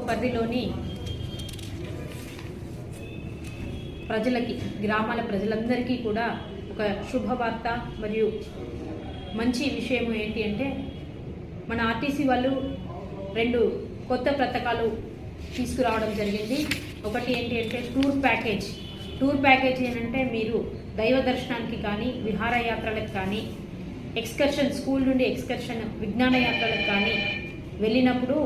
పరిధిలోని ప్రజలకి, గ్రామాల ప్రజలందరికీ కూడా ఒక శుభవార్త మరియు మంచి విషయం ఏంటి అంటే, మన ఆర్టీసీ వాళ్ళు 2 కొత్త పథకాలు తీసుకురావడం జరిగింది. ఒకటి ఏంటి అంటే టూర్ ప్యాకేజ్ ఏంటంటే, మీరు దైవ దర్శనానికి కానీ, విహారయాత్రలకు కానీ, ఎక్స్కర్షన్, స్కూల్ నుండి ఎక్స్కర్షన్, విజ్ఞాన యాత్రలకు కానీ వెళ్ళినప్పుడు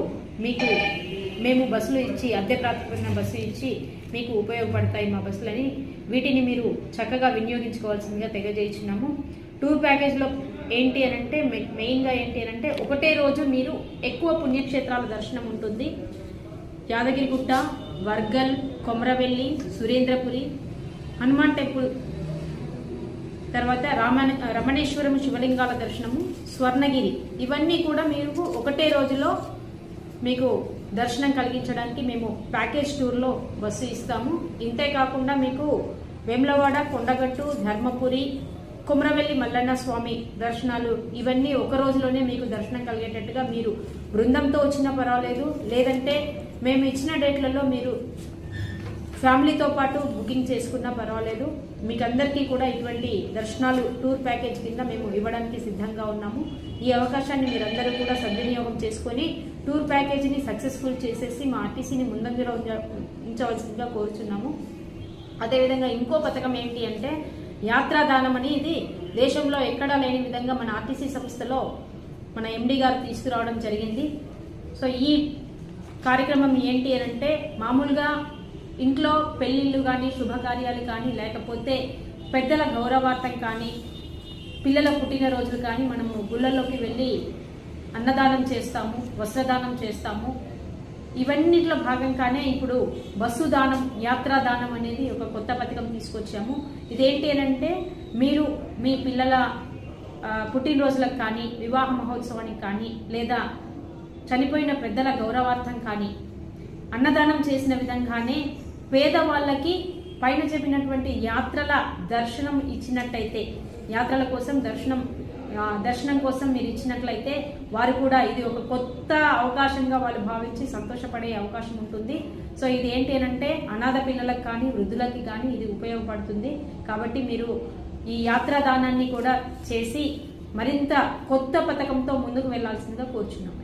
మేము బస్సులు ఇచ్చి, అద్దె ప్రాతిపదికన బస్సు ఇచ్చి మీకు ఉపయోగపడతాయి మా బస్సులని. వీటిని మీరు చక్కగా వినియోగించుకోవాల్సిందిగా తెలియజేస్తున్నాము. టూర్ ప్యాకేజ్లో ఏంటి అని అంటే, మెయిన్గా ఏంటి అని అంటే, ఒకటే రోజు మీరు ఎక్కువ పుణ్యక్షేత్రాల దర్శనం ఉంటుంది. యాదగిరిగుట్ట, వర్గల్, కొమరవెల్లి, సురేంద్రపురి, హనుమాన్ టెంపుల్, తర్వాత రమణేశ్వరం శివలింగాల దర్శనము, స్వర్ణగిరి, ఇవన్నీ కూడా మీరు ఒకటే రోజులో మీకు దర్శనం కలిగించడానికి మేము ప్యాకేజ్ టూర్లో బస్సు ఇస్తాము. ఇంతే కాకుండా మీకు వేములవాడ, కొండగట్టు, ధర్మపురి, కొమరవెల్లి మల్లన్న స్వామి దర్శనాలు, ఇవన్నీ ఒక రోజులోనే మీకు దర్శనం కలిగేటట్టుగా మీరు బృందంతో వచ్చినా పర్వాలేదు, లేదంటే మేము ఇచ్చిన డేట్లలో మీరు ఫ్యామిలీతో పాటు బుకింగ్ చేసుకున్నా పర్వాలేదు. మీకు అందరికీ కూడా ఇటువంటి దర్శనాలు టూర్ ప్యాకేజ్ కింద మేము ఇవ్వడానికి సిద్ధంగా ఉన్నాము. ఈ అవకాశాన్ని మీరందరూ కూడా సద్వినియోగం చేసుకొని టూర్ ప్యాకేజీని సక్సెస్ఫుల్ చేసేసి మా ఆర్టీసీని ముందంజలో ఉంచవలసిందిగా కోరుచున్నాము. అదేవిధంగా ఇంకో పథకం ఏంటి అంటే, యాత్రాదానం అని, ఇది దేశంలో ఎక్కడా లేని విధంగా మన ఆర్టీసీ సంస్థలో మన ఎండి గారు తీసుకురావడం జరిగింది. సో ఈ కార్యక్రమం ఏంటి అని అంటే, మామూలుగా ఇంట్లో పెళ్ళిళ్ళు కానీ, శుభకార్యాలు కానీ, లేకపోతే పెద్దల గౌరవార్థం కానీ, పిల్లల పుట్టినరోజులు కానీ మనము గుళ్ళల్లోకి వెళ్ళి అన్నదానం చేస్తాము, వస్త్రదానం చేస్తాము. ఇవన్నిట్లో భాగంగానే ఇప్పుడు బస్సు దానం, యాత్రాదానం అనేది ఒక కొత్త పథకం తీసుకొచ్చాము. ఇదేంటి అని అంటే, మీరు మీ పిల్లల పుట్టినరోజులకు కానీ, వివాహ మహోత్సవానికి కానీ, లేదా చనిపోయిన పెద్దల గౌరవార్థం కానీ అన్నదానం చేసిన విధంగానే పేదవాళ్ళకి పైన చెప్పినటువంటి యాత్రల దర్శనం ఇచ్చినట్టయితే, యాత్రల కోసం దర్శనం కోసం మీరు ఇచ్చినట్లయితే, వారు కూడా ఇది ఒక కొత్త అవకాశంగా వాళ్ళు భావించి సంతోషపడే అవకాశం ఉంటుంది. సో ఇది ఏంటి అంటే, అనాథ పిల్లలకు కానీ, వృద్ధులకి కానీ ఇది ఉపయోగపడుతుంది. కాబట్టి మీరు ఈ యాత్రాదానాన్ని కూడా చేసి మరింత కొత్త పథకంతో ముందుకు వెళ్లాల్సిందిగా కోరుచున్నాం.